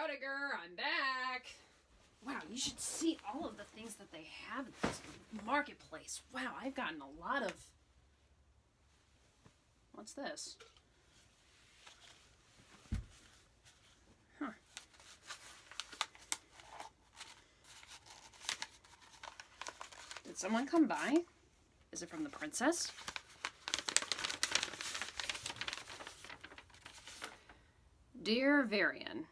Ruddiger, I'm back! Wow, you should see all of the things that they have in this marketplace. Wow, I've gotten a lot of... What's this? Huh. Did someone come by? Is it from the princess? Dear Varian,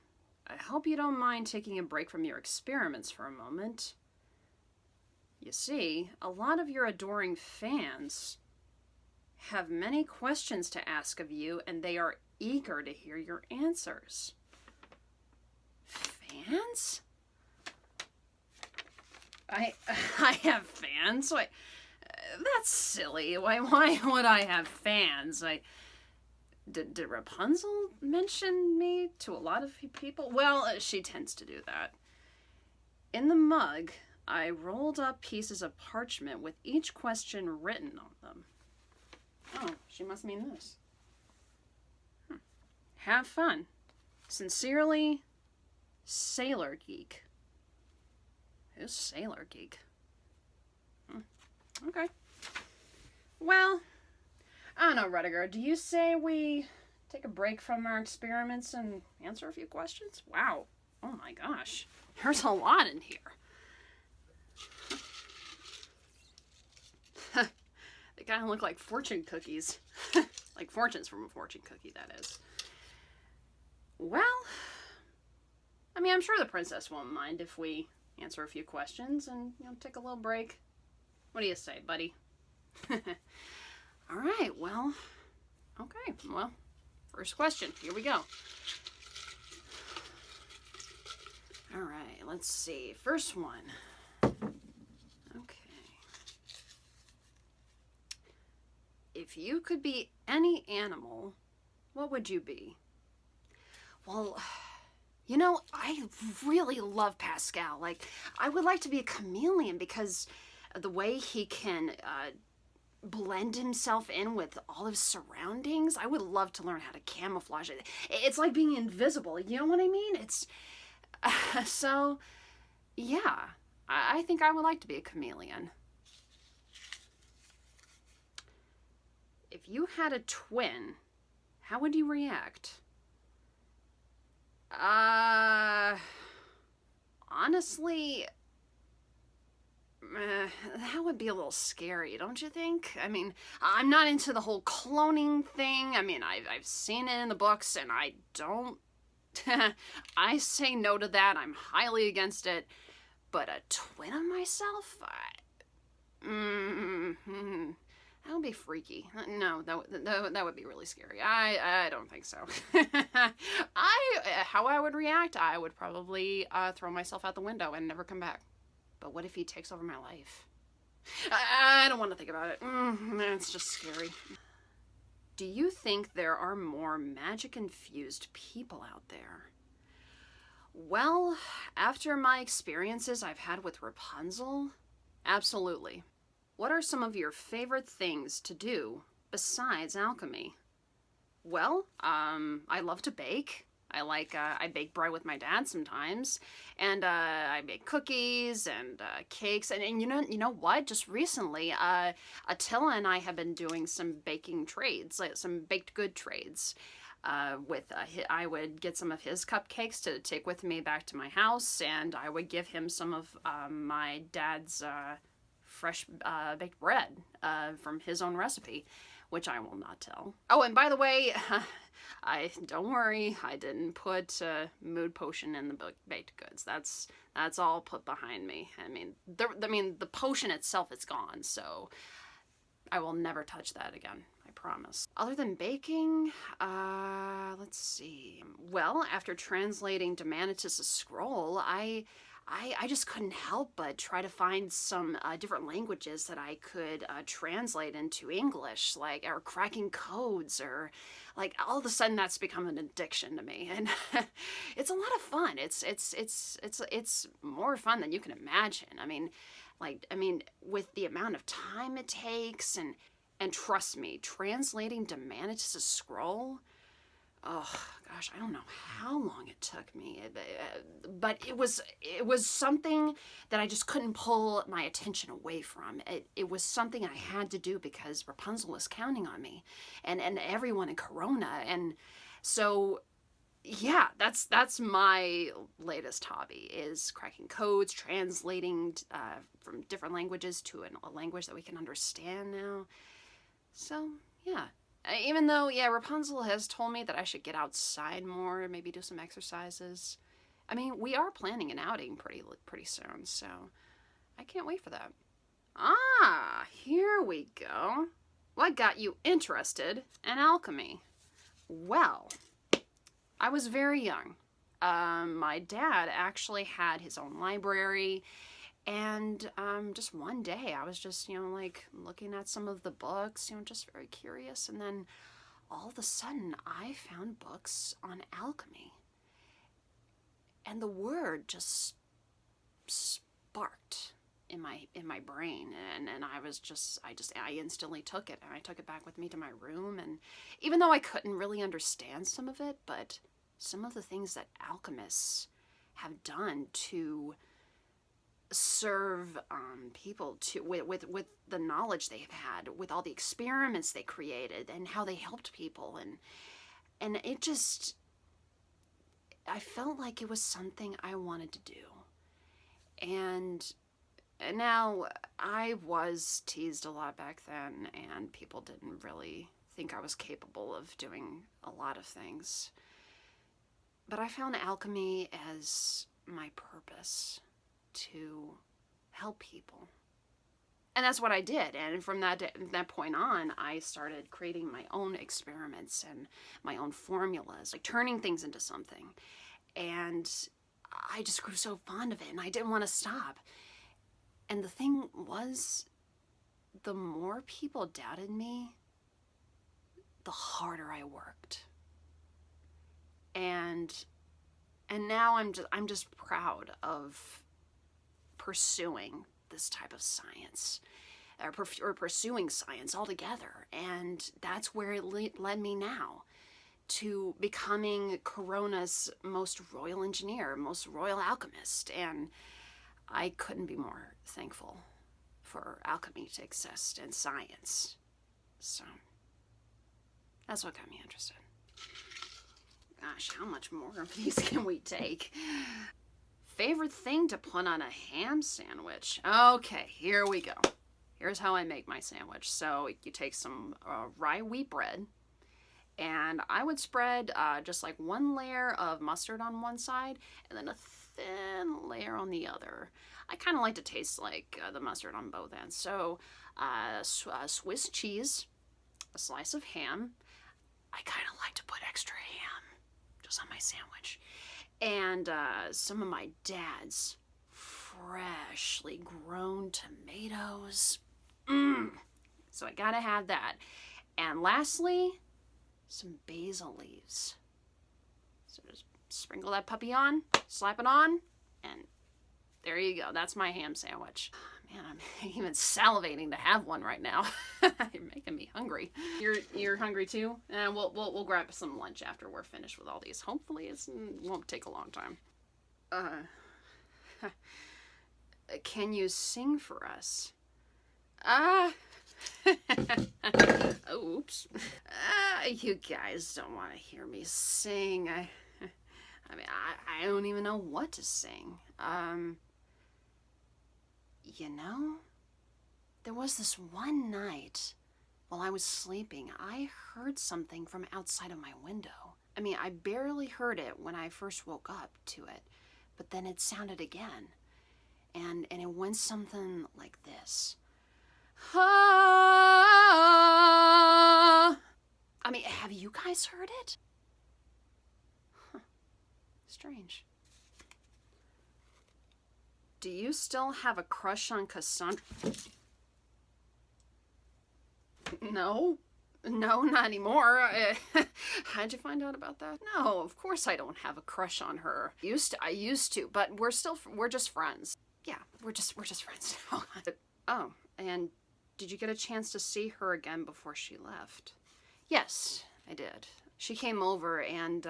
I hope you don't mind taking a break from your experiments for a moment. You see, a lot of your adoring fans have many questions to ask of you, and they are eager to hear your answers. Fans? I have fans? Why, that's silly. Why would I have fans? Did Rapunzel mention me to a lot of people? Well, she tends to do that. In the mug, I rolled up pieces of parchment with each question written on them. Oh, she must mean this. Have fun. Sincerely, Sailor Geek. Who's Sailor Geek? Okay. Well, I don't know, Rudiger. Do you say we take a break from our experiments and answer a few questions? Wow. Oh my gosh. There's a lot in here. They kind of look like fortune cookies. Like fortunes from a fortune cookie, that is. Well, I mean, I'm sure the princess won't mind if we answer a few questions and, take a little break. What do you say, buddy? All right, well, okay, well, first question, here we go. All right, let's see, first one. Okay. If you could be any animal, what would you be? Well, I really love Pascal. Like, I would like to be a chameleon because the way he can blend himself in with all his surroundings. I would love to learn how to camouflage it. It's like being invisible, you know what I mean? It's so yeah, I think I would like to be a chameleon. If you had a twin, how would you react? Honestly, that would be a little scary, don't you think? I mean, I'm not into the whole cloning thing. I mean, I've seen it in the books, and I don't... I say no to that. I'm highly against it. But a twin of myself? That would be freaky. No, that would be really scary. I don't think so. How I would react? I would probably throw myself out the window and never come back. But what if he takes over my life? I don't want to think about it. It's just scary. Do you think there are more magic-infused people out there? Well, after my experiences I've had with Rapunzel, absolutely. What are some of your favorite things to do besides alchemy? Well, I love to bake. I bake bread with my dad sometimes, and I make cookies and cakes, and you know what? Just recently, Attila and I have been doing some baking trades, like some baked good trades. I would get some of his cupcakes to take with me back to my house, and I would give him some of my dad's fresh baked bread from his own recipe, which I will not tell. Oh, and by the way, don't worry, I didn't put mood potion in the baked goods. That's all put behind me. I mean, the potion itself is gone, so I will never touch that again. I promise. Other than baking, let's see. Well, after translating Demanitus' scroll, I just couldn't help but try to find some different languages that I could translate into English, or cracking codes, or all of a sudden that's become an addiction to me, and it's a lot of fun. It's more fun than you can imagine. I mean, with the amount of time it takes, and trust me, translating Demanitus' scroll, oh gosh, I don't know how long it took me, but it was something that I just couldn't pull my attention away from. It was something I had to do because Rapunzel was counting on me, and everyone in Corona, and so yeah, that's my latest hobby, is cracking codes, translating from different languages to a language that we can understand now. So yeah. Even though, yeah, Rapunzel has told me that I should get outside more, maybe do some exercises. I mean, we are planning an outing pretty soon, so I can't wait for that. Ah, here we go. What got you interested in alchemy? Well, I was very young. My dad actually had his own library, and just one day I was just, like looking at some of the books, just very curious. And then all of a sudden I found books on alchemy. And the word just sparked in my brain. And I instantly took it. And I took it back with me to my room. And even though I couldn't really understand some of it, but some of the things that alchemists have done to serve people with the knowledge they've had, with all the experiments they created and how they helped people, and it just, I felt like it was something I wanted to do. And now, I was teased a lot back then, and people didn't really think I was capable of doing a lot of things, but I found alchemy as my purpose, to help people. And that's what I did. And from that point on, I started creating my own experiments and my own formulas, like turning things into something. And I just grew so fond of it, and I didn't want to stop. And the thing was, the more people doubted me, the harder I worked. And now I'm just proud of pursuing this type of science, or pursuing science altogether. And that's where it led me now to becoming Corona's most royal engineer, most royal alchemist. And I couldn't be more thankful for alchemy to exist and science. So that's what got me interested. Gosh, how much more of these can we take? Favorite thing to put on a ham sandwich? Okay, here we go. Here's how I make my sandwich. So you take some rye wheat bread, and I would spread just like one layer of mustard on one side and then a thin layer on the other. I kind of like to taste like the mustard on both ends. So Swiss cheese, a slice of ham. I kind of like to put extra ham just on my sandwich. And some of my dad's freshly grown tomatoes. So I gotta have that. And lastly, some basil leaves. So just sprinkle that puppy on, slap it on, and there you go. That's my ham sandwich. Man, I'm even salivating to have one right now. You're making me hungry. You're hungry too? And we'll grab some lunch after we're finished with all these. Hopefully it won't take a long time. Can you sing for us? Oops. You guys don't want to hear me sing. I mean, I don't even know what to sing. There was this one night while I was sleeping, I heard something from outside of my window. I mean, I barely heard it when I first woke up to it, but then it sounded again. And it went something like this. I mean, have you guys heard it? Huh. Strange. Do you still have a crush on Cassandra? No, not anymore. How'd you find out about that? No, of course I don't have a crush on her. I used to, but we're just friends. Yeah, we're just friends now. Oh, and did you get a chance to see her again before she left? Yes, I did. she came over and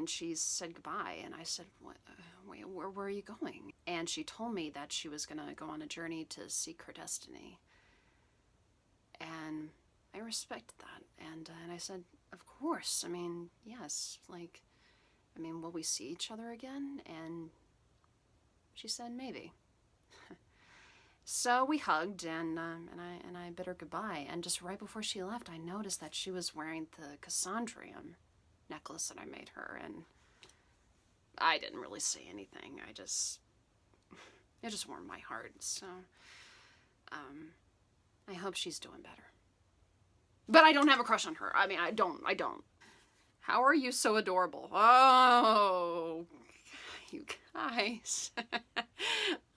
she said goodbye, and I said, "What? Wait, where are you going?" And she told me that she was gonna go on a journey to seek her destiny. And I respected that, and I said, "Of course. I mean, yes. Like, I mean, will we see each other again?" And she said, "Maybe." So we hugged, and I bid her goodbye. And just right before she left, I noticed that she was wearing the Cassandra necklace that I made her, and I didn't really say anything. It just warmed my heart. So, I hope she's doing better. But I don't have a crush on her. I mean, I don't. How are you so adorable? Oh, you guys.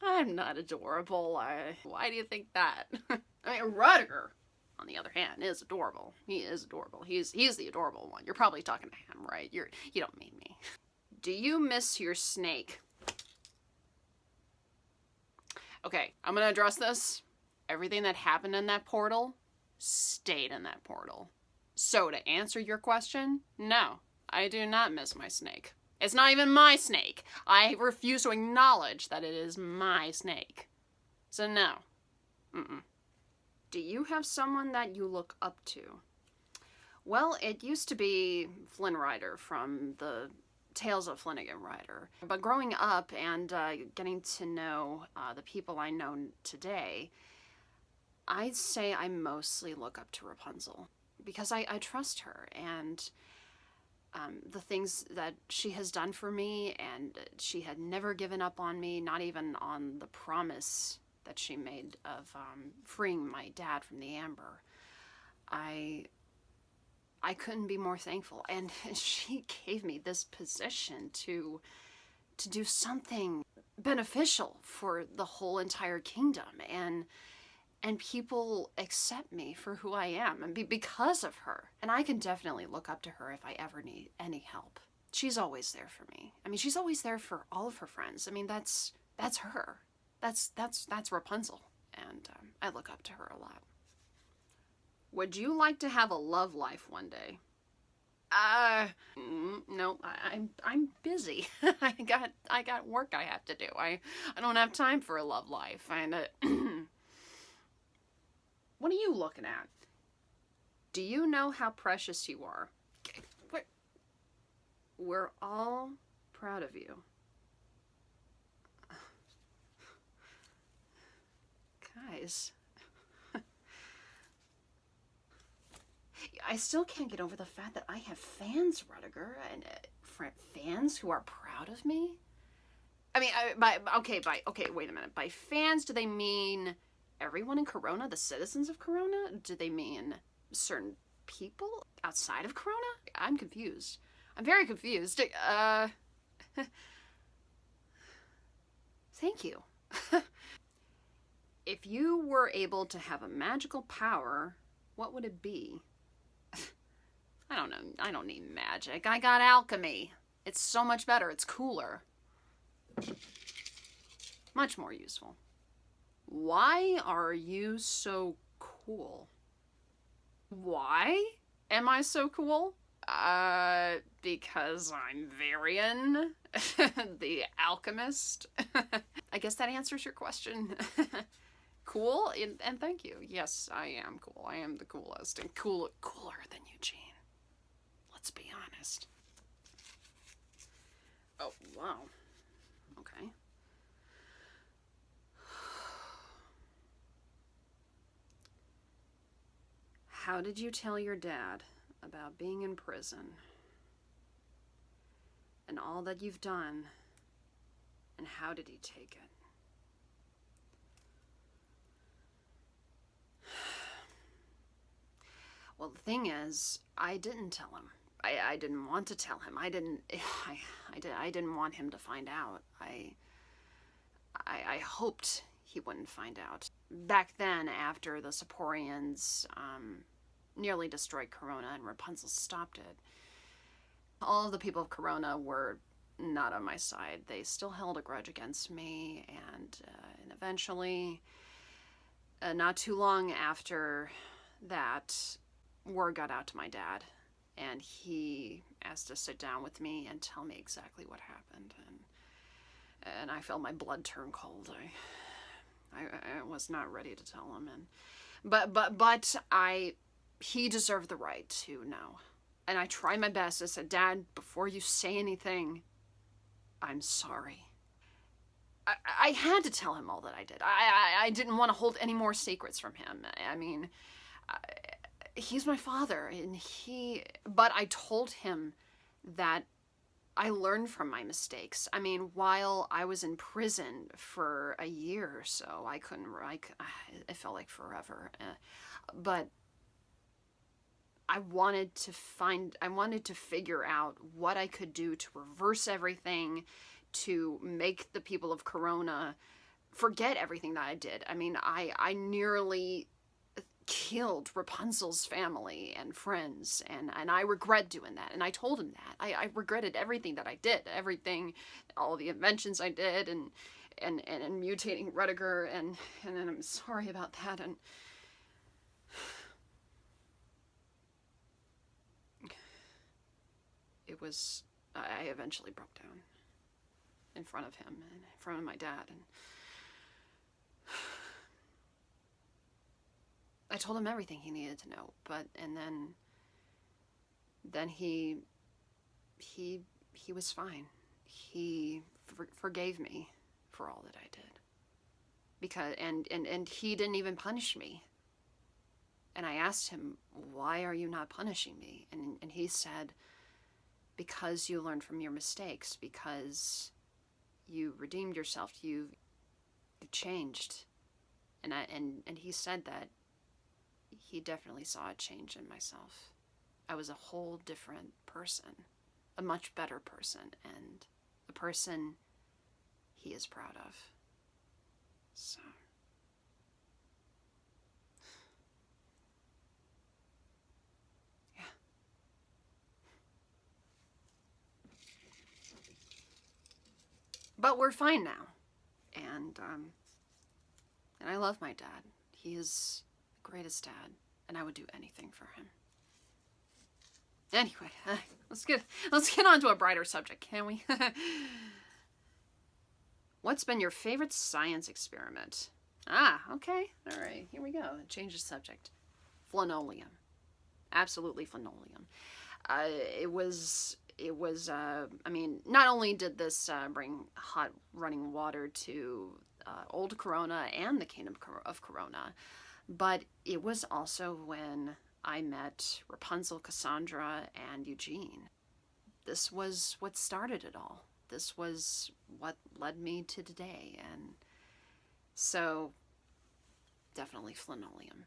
I'm not adorable. Why do you think that? I mean, Rudiger, on the other hand, is adorable. He is adorable. He's the adorable one. You're probably talking to him, right? You don't mean me. Do you miss your snake? Okay, I'm gonna address this. Everything that happened in that portal stayed in that portal. So to answer your question, no, I do not miss my snake. It's not even my snake. I refuse to acknowledge that it is my snake. So no. Do you have someone that you look up to? Well, it used to be Flynn Rider from the Tales of Flanagan Rider. But growing up and getting to know the people I know today, I'd say I mostly look up to Rapunzel. Because I trust her, and the things that she has done for me, and she had never given up on me, not even on the promise that she made of freeing my dad from the Amber. I couldn't be more thankful, and she gave me this position to do something beneficial for the whole entire kingdom, and people accept me for who I am, and because of her. And I can definitely look up to her if I ever need any help. She's always there for me. I mean, she's always there for all of her friends. I mean, that's her. That's Rapunzel, and I look up to her a lot. Would you like to have a love life one day? No, I'm busy. I got work I have to do. I don't have time for a love life. And what are you looking at? Do you know how precious you are? What? We're all proud of you. Guys. I still can't get over the fact that I have fans, Rudiger, and fans who are proud of me. I mean, okay, wait a minute. By fans, do they mean everyone in Corona, the citizens of Corona? Do they mean certain people outside of Corona? I'm confused. I'm very confused. Thank you. If you were able to have a magical power, what would it be? I don't know. I don't need magic. I got alchemy. It's so much better. It's cooler. Much more useful. Why are you so cool? Why am I so cool? Because I'm Varian, the alchemist. I guess that answers your question. Cool, and thank you. Yes, I am cool. I am the coolest, and cooler than Eugene. Let's be honest. Oh, wow. Okay. How did you tell your dad about being in prison and all that you've done, and how did he take it? Well, the thing is, I didn't tell him. I didn't want to tell him. I didn't want him to find out. I hoped he wouldn't find out. Back then, after the Sapporians nearly destroyed Corona and Rapunzel stopped it, all of the people of Corona were not on my side. They still held a grudge against me, and eventually, not too long after that, word got out to my dad, and he asked to sit down with me and tell me exactly what happened, and I felt my blood turn cold. I was not ready to tell him, but he deserved the right to know. And I tried my best. I said, Dad, before you say anything, I'm sorry. I had to tell him all that I did. I didn't want to hold any more secrets from him. I mean, he's my father, but I told him that I learned from my mistakes. I mean, while I was in prison for a year or so, it felt like forever. But I wanted to figure out what I could do to reverse everything, to make the people of Corona forget everything that I did. I mean, I nearly killed Rapunzel's family and friends, and I regret doing that, and I told him that. I regretted everything that I did, all the inventions I did, and mutating Rudiger, and I'm sorry about that, and I eventually broke down in front of him and in front of my dad, and I told him everything he needed to know, and then he was fine. He forgave me for all that I did, because and he didn't even punish me. And I asked him, why are you not punishing me? And he said, because you learned from your mistakes, because you redeemed yourself, you changed. And he said that he definitely saw a change in myself. I was a whole different person, a much better person, and a person he is proud of. So yeah. But we're fine now. And I love my dad. He is the greatest dad, and I would do anything for him. Anyway, let's get on to a brighter subject, can we? What's been your favorite science experiment? Okay. All right, here we go. Change the subject. Phenolium. Absolutely phenolium. I mean, not only did this bring hot running water to old Corona and the kingdom of Corona, but it was also when I met Rapunzel, Cassandra, and Eugene. This was what started it all. This was what led me to today, and so definitely phenolium.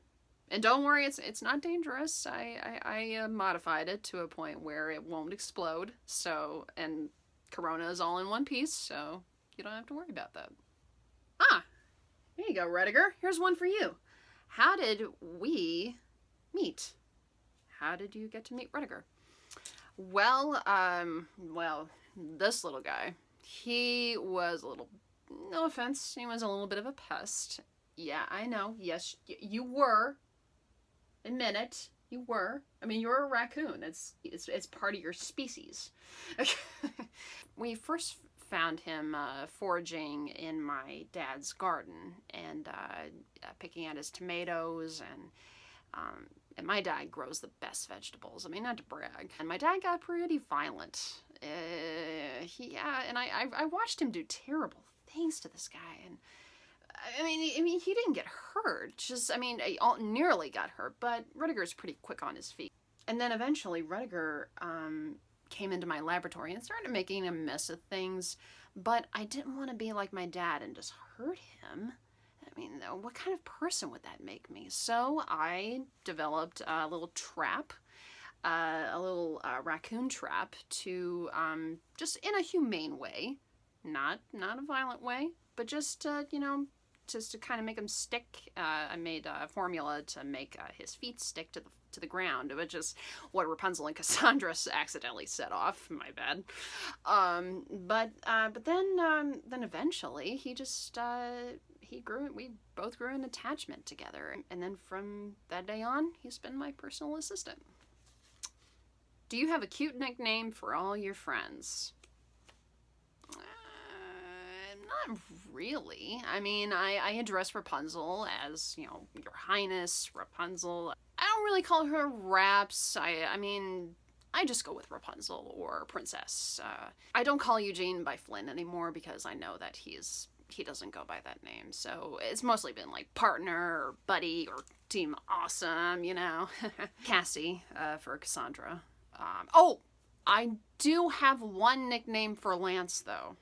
And don't worry, it's not dangerous. I modified it to a point where it won't explode. So, and Corona is all in one piece, so you don't have to worry about that. Here you go, Rudiger. Here's one for you. How did we meet? How did you get to meet Rudiger? Well, this little guy, he was a little, no offense, he was a little bit of a pest. Yeah, I know. Yes, you were. Admit it. You were. I mean, you're a raccoon. It's part of your species. We first found him foraging in my dad's garden and picking at his tomatoes, and my dad grows the best vegetables. I mean, not to brag. And my dad got pretty violent. And I watched him do terrible things to this guy, and I mean, he didn't get hurt. He nearly got hurt, but Rudiger's pretty quick on his feet. And then eventually, Rudiger came into my laboratory and started making a mess of things, but I didn't want to be like my dad and just hurt him. I mean, what kind of person would that make me? So I developed a little trap, a little raccoon trap to, just in a humane way, not a violent way, but just to kind of make him stick. I made a formula to make his feet stick to the ground, which is what Rapunzel and Cassandra accidentally set off. My bad. But then eventually he just he grew. We both grew an attachment together, and then from that day on, he's been my personal assistant. Do you have a cute nickname for all your friends? Not really. I mean, I address Rapunzel as, you know, Your Highness, Rapunzel. I don't really call her Raps. I mean, I just go with Rapunzel or Princess. I don't call Eugene by Flynn anymore because I know that he doesn't go by that name. So it's mostly been like partner or buddy or team awesome, you know. Cassie, for Cassandra. Oh, I do have one nickname for Lance, though.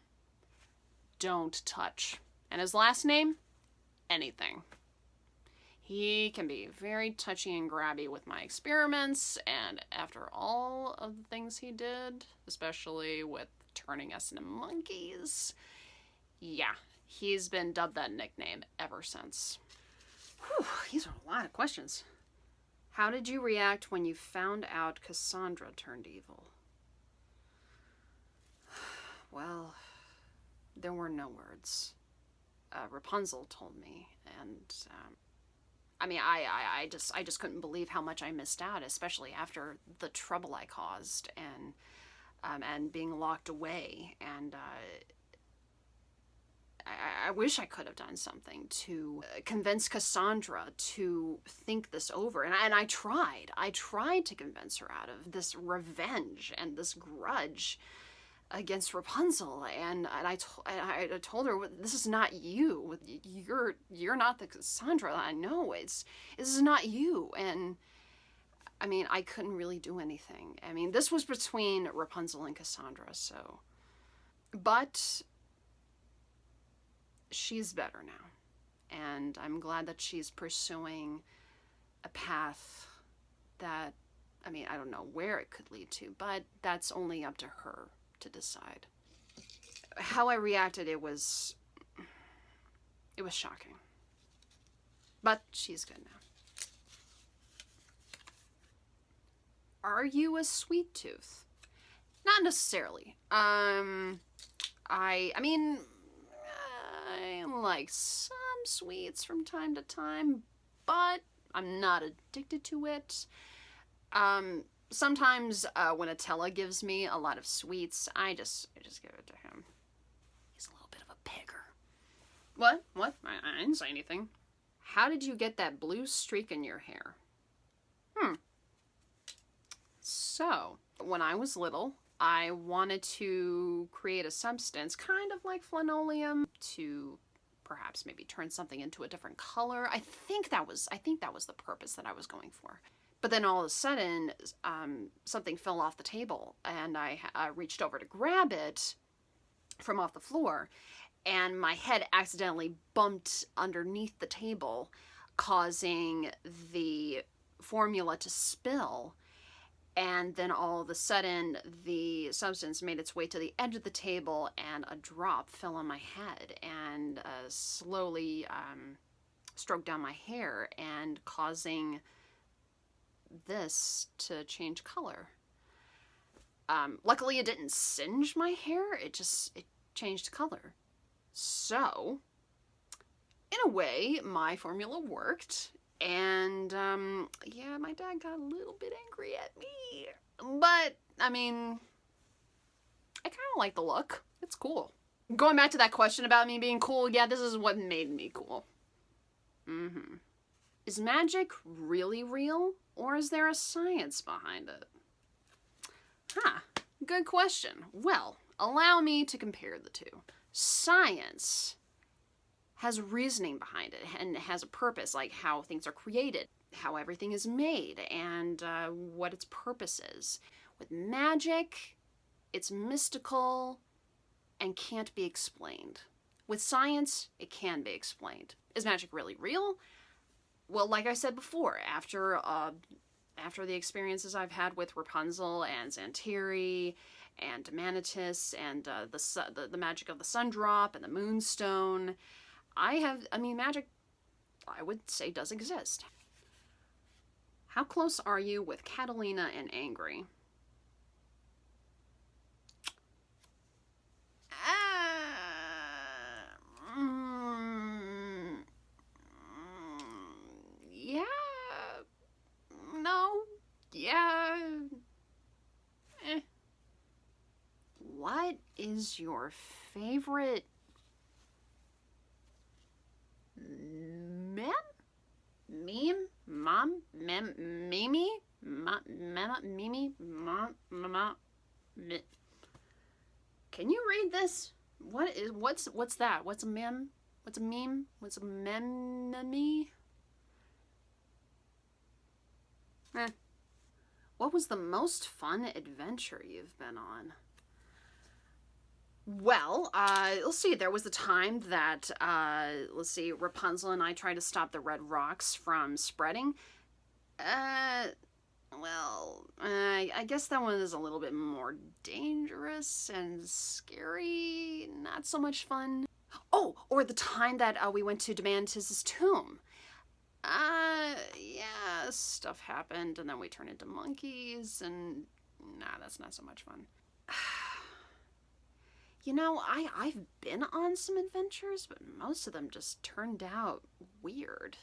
Don't touch. And his last name? Anything. He can be very touchy and grabby with my experiments, and after all of the things he did, especially with turning us into monkeys, yeah, he's been dubbed that nickname ever since. Whew, these are a lot of questions. How did you react when you found out Cassandra turned evil? Well, there were no words. Rapunzel told me, and I mean, I just couldn't believe how much I missed out, especially after the trouble I caused and being locked away. And I wish I could have done something to convince Cassandra to think this over. And I tried. I tried to convince her out of this revenge and this grudge against Rapunzel, and I told her, this is not you. You're not the Cassandra I know. This is not you. And I mean, I couldn't really do anything. I mean, this was between Rapunzel and Cassandra, so. But she's better now, and I'm glad that she's pursuing a path that, I mean, I don't know where it could lead to, but that's only up to her to decide. How I reacted, it was shocking. But she's good now. Are you a sweet tooth? Not necessarily. I mean, I like some sweets from time to time, but I'm not addicted to it. Sometimes when Attila gives me a lot of sweets, I just give it to him. He's a little bit of a pigger. What? I didn't say anything. How did you get that blue streak in your hair? So, when I was little, I wanted to create a substance kind of like linoleum to perhaps maybe turn something into a different color. I think that was the purpose that I was going for. But then all of a sudden, something fell off the table, and I reached over to grab it from off the floor, and my head accidentally bumped underneath the table, causing the formula to spill. And then all of a sudden, the substance made its way to the edge of the table, and a drop fell on my head and slowly stroked down my hair, and causing this to change color. Luckily, it didn't singe my hair. It changed color. So, in a way, my formula worked. And, yeah, my dad got a little bit angry at me. But, I mean, I kind of like the look. It's cool. Going back to that question about me being cool, yeah, this is what made me cool. Is magic really real, or is there a science behind it? Good question. Well, allow me to compare the two. Science has reasoning behind it and has a purpose, like how things are created, how everything is made, and what its purpose is. With magic, it's mystical and can't be explained. With science, it can be explained. Is magic really real? Well, like I said before, after the experiences I've had with Rapunzel and Dietary and Demanitus and the magic of the sun drop and the moonstone, magic, I would say, does exist. How close are you with Catalina and Angry? Yeah. No. Yeah. is your favorite meme? Meme? Mom? Mimi? Mimi? Mama? Can you read this? What's that? What's a meme? What's a meme? What's a meme? What was the most fun adventure you've been on? Well, let's see, there was the time that, let's see, Rapunzel and I tried to stop the red rocks from spreading. Well, I guess that one is a little bit more dangerous and scary, not so much fun. Oh, or the time that we went to Demantis' tomb. Yeah, stuff happened, and then we turned into monkeys, and nah, that's not so much fun. You know, I've been on some adventures, but most of them just turned out weird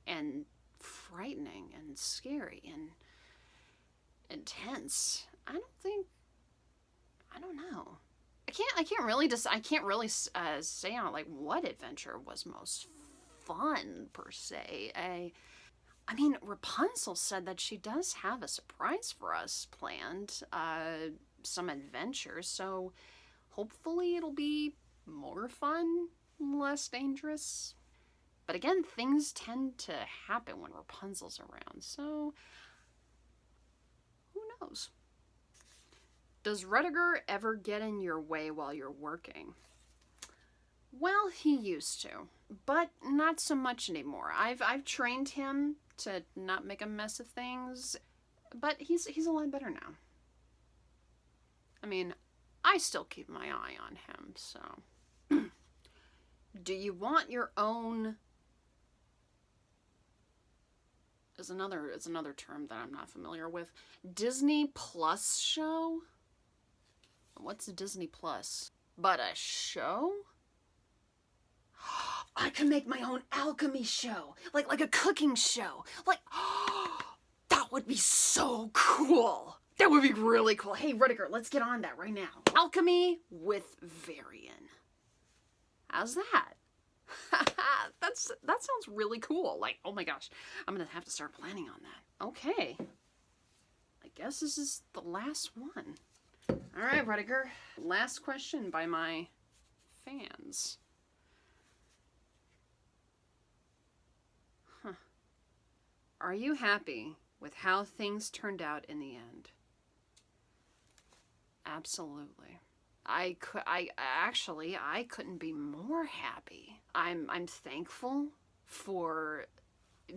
and frightening and scary and intense. I don't know. I can't really say on like what adventure was most fun per se. I mean, Rapunzel said that she does have a surprise for us planned, some adventures, so hopefully it'll be more fun, less dangerous. But again, things tend to happen when Rapunzel's around, so who knows? Does Rudiger ever get in your way while you're working? Well, he used to, but not so much anymore. I've trained him to not make a mess of things, but he's a lot better now. I mean, I still keep my eye on him, so. Do you want your own... is another term that I'm not familiar with. Disney Plus show? What's a Disney Plus? But a show? I can make my own alchemy show. Like a cooking show. Like, that would be so cool. That would be really cool. Hey, Rudiger, let's get on that right now. Alchemy with Varian. How's that? That sounds really cool. Like, oh my gosh, I'm gonna have to start planning on that. Okay. I guess this is the last one. All right, Rudiger. Last question by my fans. Are you happy with how things turned out in the end? Absolutely. I couldn't be more happy. I'm thankful for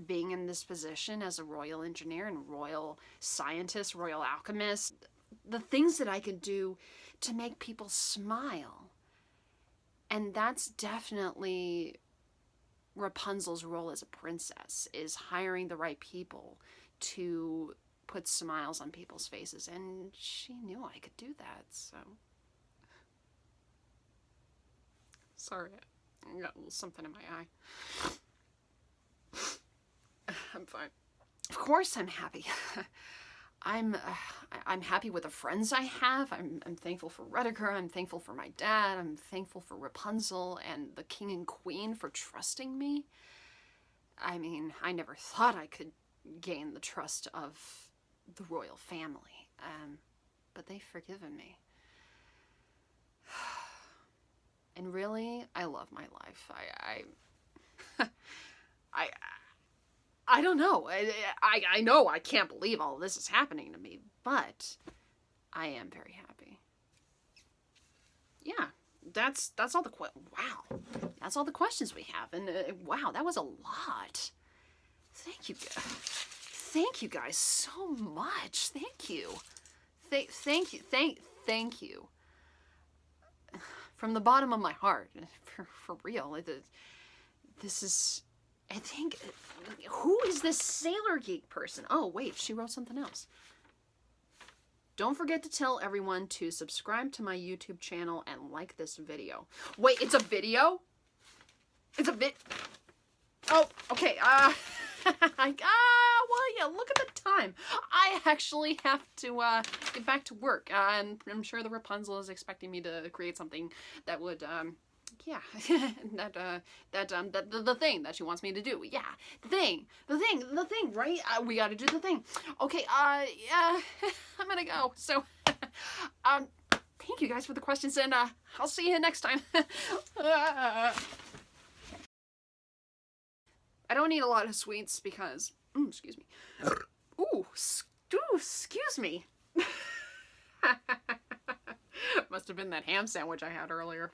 being in this position as a royal engineer and royal scientist, royal alchemist. The things that I could do to make people smile. And that's definitely Rapunzel's role as a princess, is hiring the right people to put smiles on people's faces, and she knew I could do that, so. Sorry, I got a little something in my eye. I'm fine. Of course I'm happy. I'm happy with the friends I have. I'm thankful for Rudiger. I'm thankful for my dad. I'm thankful for Rapunzel and the king and queen for trusting me. I mean, I never thought I could gain the trust of the royal family, but they've forgiven me. And really, I love my life. I don't know. I know I can't believe all of this is happening to me, but I am very happy. Yeah, that's all the wow. That's all the questions we have, and wow, that was a lot. Thank you. Thank you guys so much. Thank you. Thank you. From the bottom of my heart, for real. This is, I think, who is this Sailor Geek person? Oh, wait, she wrote something else. Don't forget to tell everyone to subscribe to my YouTube channel and like this video. Wait, it's a video? It's a oh, okay, what? yeah, look at the time. I actually have to get back to work, and I'm sure the Rapunzel is expecting me to create something that would, yeah, the thing that she wants me to do. Yeah, the thing, right? We gotta do the thing. Okay, yeah, I'm gonna go. So, thank you guys for the questions, and I'll see you next time. I don't eat a lot of sweets because, excuse me. Ooh, excuse me. Must have been that ham sandwich I had earlier.